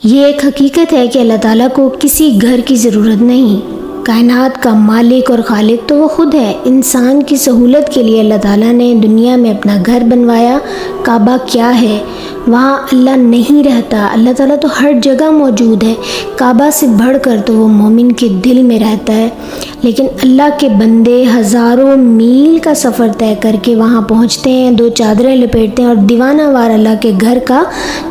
یہ ایک حقیقت ہے کہ اللہ تعالیٰ کو کسی گھر کی ضرورت نہیں۔ کائنات کا مالک اور خالق تو وہ خود ہے۔ انسان کی سہولت کے لیے اللہ تعالیٰ نے دنیا میں اپنا گھر بنوایا۔ کعبہ کیا ہے؟ وہاں اللہ نہیں رہتا، اللہ تعالیٰ تو ہر جگہ موجود ہے۔ کعبہ سے بڑھ کر تو وہ مومن کے دل میں رہتا ہے، لیکن اللہ کے بندے ہزاروں میل کا سفر طے کر کے وہاں پہنچتے ہیں، دو چادریں لپیٹتے ہیں اور دیوانہ وار اللہ کے گھر کا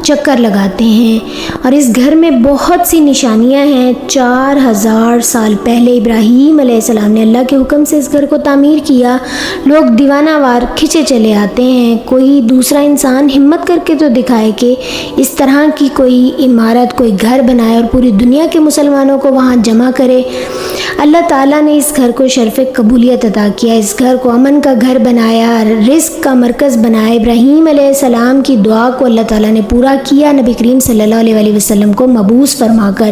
چکر لگاتے ہیں۔ اور اس گھر میں بہت سی نشانیاں ہیں۔ 4000 سال پہلے ابراہیم علیہ السلام نے اللہ کے حکم سے اس گھر کو تعمیر کیا۔ لوگ دیوانہ وار کھنچے چلے آتے ہیں۔ کوئی دوسرا انسان ہمت کر کے تو دکھائے کہ اس طرح کی کوئی عمارت، کوئی گھر بنائے اور پوری دنیا کے مسلمانوں کو وہاں جمع کرے۔ اللہ تعالیٰ نے اس گھر کو شرف قبولیت عطا کیا، اس گھر کو امن کا گھر بنایا، رزق کا مرکز بنایا۔ ابراہیم علیہ السلام کی دعا کو اللہ تعالیٰ نے پورا کیا، نبی کریم صلی اللہ علیہ وسلم کو مبعوث فرما کر۔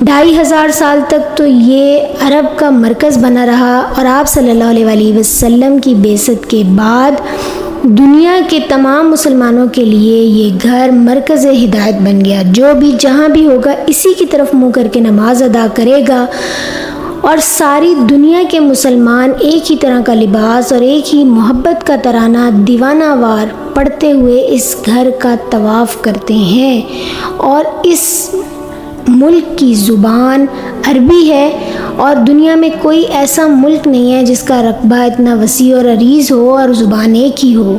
2500 سال تک تو یہ عرب کا مرکز بنا رہا، اور آپ صلی اللہ علیہ وسلم کی بعثت کے بعد دنیا کے تمام مسلمانوں کے لیے یہ گھر مرکز ہدایت بن گیا۔ جو بھی جہاں بھی ہوگا اسی کی طرف منہ کر کے نماز ادا کرے گا، اور ساری دنیا کے مسلمان ایک ہی طرح کا لباس اور ایک ہی محبت کا ترانہ دیوانہ وار پڑھتے ہوئے اس گھر کا طواف کرتے ہیں۔ اور اس ملک کی زبان عربی ہے، اور دنیا میں کوئی ایسا ملک نہیں ہے جس کا رقبہ اتنا وسیع اور عریض ہو اور زبان ایک ہی ہو۔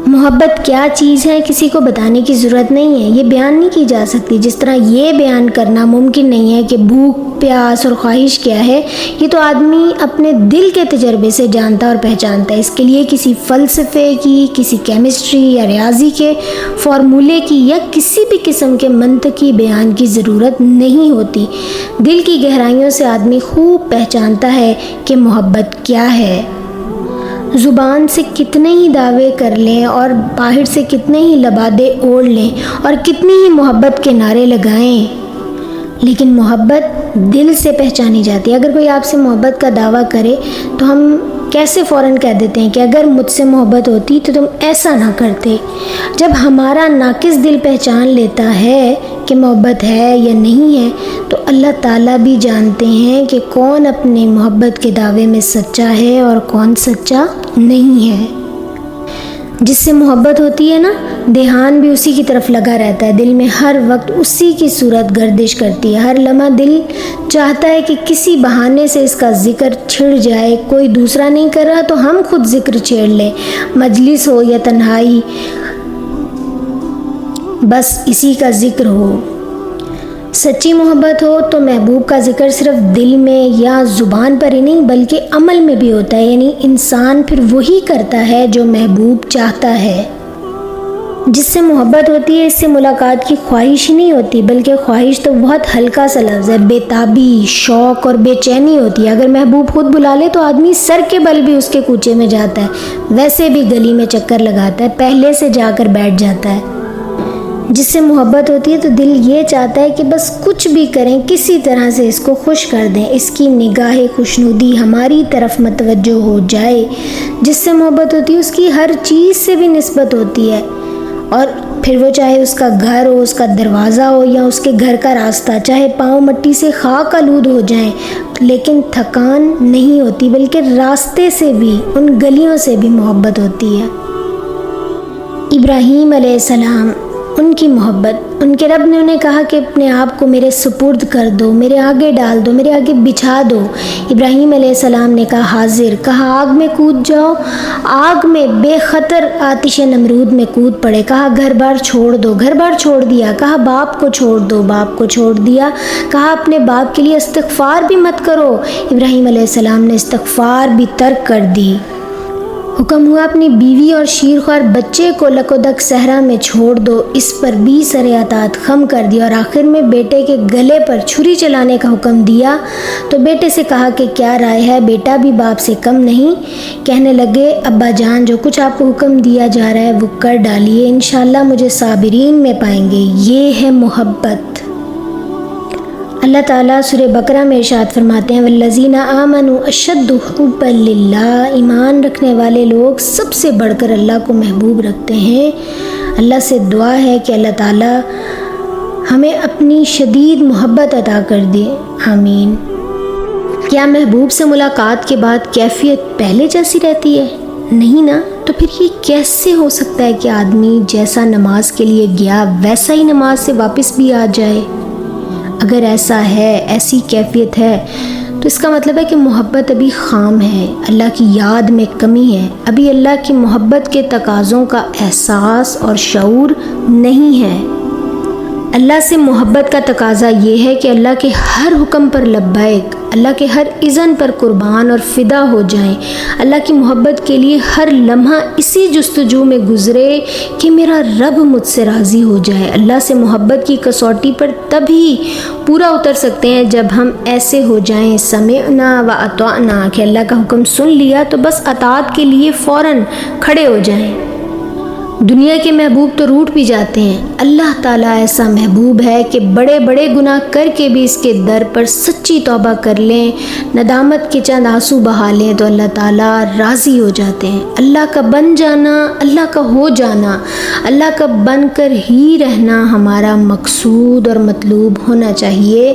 محبت کیا چیز ہے کسی کو بتانے کی ضرورت نہیں ہے، یہ بیان نہیں کی جا سکتی، جس طرح یہ بیان کرنا ممکن نہیں ہے کہ بھوک، پیاس اور خواہش کیا ہے۔ یہ تو آدمی اپنے دل کے تجربے سے جانتا اور پہچانتا ہے۔ اس کے لیے کسی فلسفے کی، کسی کیمسٹری یا ریاضی کے فارمولے کی یا کسی بھی قسم کے منطقی بیان کی ضرورت نہیں ہوتی۔ دل کی گہرائیوں سے آدمی خوب پہچانتا ہے کہ محبت کیا ہے۔ زبان سے کتنے ہی دعوے کر لیں اور باہر سے کتنے ہی لبادے اوڑھ لیں اور کتنی ہی محبت کے نعرے لگائیں، لیکن محبت دل سے پہچانی جاتی ہے۔ اگر کوئی آپ سے محبت کا دعویٰ کرے تو ہم کیسے فوراً کہہ دیتے ہیں کہ اگر مجھ سے محبت ہوتی تو تم ایسا نہ کرتے۔ جب ہمارا ناقص دل پہچان لیتا ہے کہ محبت ہے یا نہیں ہے، تو اللہ تعالیٰ بھی جانتے ہیں کہ کون اپنے محبت کے دعوے میں سچا ہے اور کون سچا نہیں ہے۔ جس سے محبت ہوتی ہے نا، دھیان بھی اسی کی طرف لگا رہتا ہے، دل میں ہر وقت اسی کی صورت گردش کرتی ہے۔ ہر لمحہ دل چاہتا ہے کہ کسی بہانے سے اس کا ذکر چھڑ جائے۔ کوئی دوسرا نہیں کر رہا تو ہم خود ذکر چھیڑ لیں، مجلس ہو یا تنہائی، بس اسی کا ذکر ہو۔ سچی محبت ہو تو محبوب کا ذکر صرف دل میں یا زبان پر ہی نہیں بلکہ عمل میں بھی ہوتا ہے، یعنی انسان پھر وہی کرتا ہے جو محبوب چاہتا ہے۔ جس سے محبت ہوتی ہے اس سے ملاقات کی خواہش نہیں ہوتی، بلکہ خواہش تو بہت ہلکا سا لفظ ہے، بےتابی، شوق اور بے چینی ہوتی ہے۔ اگر محبوب خود بلا لے تو آدمی سر کے بل بھی اس کے کوچے میں جاتا ہے، ویسے بھی گلی میں چکر لگاتا ہے، پہلے سے جا کر بیٹھ جاتا ہے۔ جس سے محبت ہوتی ہے تو دل یہ چاہتا ہے کہ بس کچھ بھی کریں، کسی طرح سے اس کو خوش کر دیں، اس کی نگاہ خوشنودی ہماری طرف متوجہ ہو جائے۔ جس سے محبت ہوتی ہے اس کی ہر چیز سے بھی نسبت ہوتی ہے، اور پھر وہ چاہے اس کا گھر ہو، اس کا دروازہ ہو یا اس کے گھر کا راستہ، چاہے پاؤں مٹی سے خاک آلود ہو جائیں، لیکن تھکان نہیں ہوتی، بلکہ راستے سے بھی، ان گلیوں سے بھی محبت ہوتی ہے۔ ابراہیم علیہ السلام، ان کی محبت، ان کے رب نے انہیں کہا کہ اپنے آپ کو میرے سپرد کر دو، میرے آگے ڈال دو، میرے آگے بچھا دو۔ ابراہیم علیہ السلام نے کہا حاضر، کہا آگ میں کود جاؤ، آگ میں بے خطر آتش نمرود میں کود پڑے، کہا گھر بار چھوڑ دو، گھر بار چھوڑ دیا، کہا باپ کو چھوڑ دو، باپ کو چھوڑ دیا، کہا اپنے باپ کے لیے استغفار بھی مت کرو، ابراہیم علیہ السلام نے استغفار بھی ترک کر دی۔ حکم ہوا اپنی بیوی اور شیرخوار بچے کو لکودک صحرا میں چھوڑ دو، اس پر بھی سر اطاعت خم کر دیا، اور آخر میں بیٹے کے گلے پر چھری چلانے کا حکم دیا تو بیٹے سے کہا کہ کیا رائے ہے؟ بیٹا بھی باپ سے کم نہیں، کہنے لگے ابا جان جو کچھ آپ کو حکم دیا جا رہا ہے وہ کر ڈالیے، انشاءاللہ مجھے صابرین میں پائیں گے۔ یہ ہے محبت۔ اللہ تعالیٰ سورہ بقرہ میں ارشاد فرماتے ہیں والذین آمنوا اشد حبا للہ، ایمان رکھنے والے لوگ سب سے بڑھ کر اللہ کو محبوب رکھتے ہیں۔ اللہ سے دعا ہے کہ اللہ تعالیٰ ہمیں اپنی شدید محبت عطا کر دے، آمین۔ کیا محبوب سے ملاقات کے بعد کیفیت پہلے جیسی رہتی ہے؟ نہیں نا، تو پھر یہ کیسے ہو سکتا ہے کہ آدمی جیسا نماز کے لیے گیا ویسا ہی نماز سے واپس بھی آ جائے؟ اگر ایسا ہے، ایسی کیفیت ہے، تو اس کا مطلب ہے کہ محبت ابھی خام ہے، اللہ کی یاد میں کمی ہے، ابھی اللہ کی محبت کے تقاضوں کا احساس اور شعور نہیں ہے۔ اللہ سے محبت کا تقاضا یہ ہے کہ اللہ کے ہر حکم پر لبیک، اللہ کے ہر اذن پر قربان اور فدا ہو جائیں، اللہ کی محبت کے لیے ہر لمحہ اسی جستجو میں گزرے کہ میرا رب مجھ سے راضی ہو جائے۔ اللہ سے محبت کی کسوٹی پر تبھی پورا اتر سکتے ہیں جب ہم ایسے ہو جائیں سمعنا و اطعنا، کہ اللہ کا حکم سن لیا تو بس اطاعت کے لیے فوراً کھڑے ہو جائیں۔ دنیا کے محبوب تو روٹ بھی جاتے ہیں، اللہ تعالیٰ ایسا محبوب ہے کہ بڑے بڑے گناہ کر کے بھی اس کے در پر سچی توبہ کر لیں، ندامت کے چند آنسو بہا لیں تو اللہ تعالیٰ راضی ہو جاتے ہیں۔ اللہ کا بن جانا، اللہ کا ہو جانا، اللہ کا بن کر ہی رہنا ہمارا مقصود اور مطلوب ہونا چاہیے۔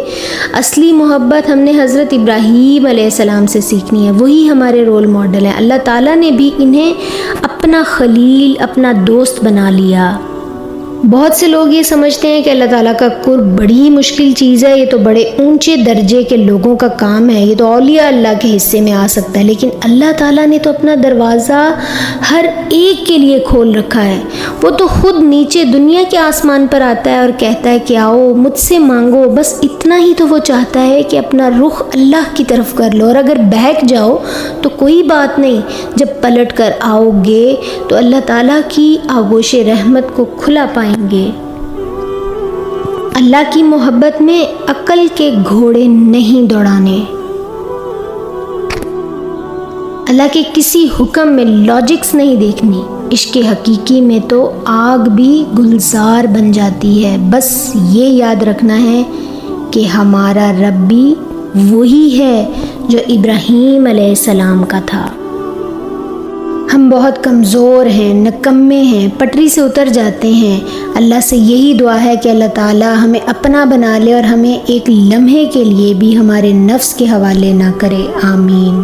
اصلی محبت ہم نے حضرت ابراہیم علیہ السلام سے سیکھنی ہے، وہی ہمارے رول ماڈل ہیں۔ اللہ تعالیٰ نے بھی انہیں اپنا خلیل، اپنا دوست بنا لیا۔ بہت سے لوگ یہ سمجھتے ہیں کہ اللہ تعالیٰ کا قرب بڑی مشکل چیز ہے، یہ تو بڑے اونچے درجے کے لوگوں کا کام ہے، یہ تو اولیاء اللہ کے حصے میں آ سکتا ہے، لیکن اللہ تعالیٰ نے تو اپنا دروازہ ہر ایک کے لیے کھول رکھا ہے۔ وہ تو خود نیچے دنیا کے آسمان پر آتا ہے اور کہتا ہے کہ آؤ مجھ سے مانگو، بس اتنا ہی تو وہ چاہتا ہے کہ اپنا رخ اللہ کی طرف کر لو، اور اگر بہک جاؤ تو کوئی بات نہیں، جب پلٹ کر آؤ گے تو اللہ تعالیٰ کی آغوش رحمت کو کھلا پائیں گے۔ اللہ کی محبت میں عقل کے گھوڑے نہیں دوڑانے، اللہ کے کسی حکم میں لاجکس نہیں دیکھنی۔ عشق حقیقی میں تو آگ بھی گلزار بن جاتی ہے، بس یہ یاد رکھنا ہے کہ ہمارا رب بھی وہی ہے جو ابراہیم علیہ السلام کا تھا۔ ہم بہت کمزور ہیں، نکمے ہیں، پٹری سے اتر جاتے ہیں۔ اللہ سے یہی دعا ہے کہ اللہ تعالیٰ ہمیں اپنا بنا لے اور ہمیں ایک لمحے کے لیے بھی ہمارے نفس کے حوالے نہ کرے، آمین۔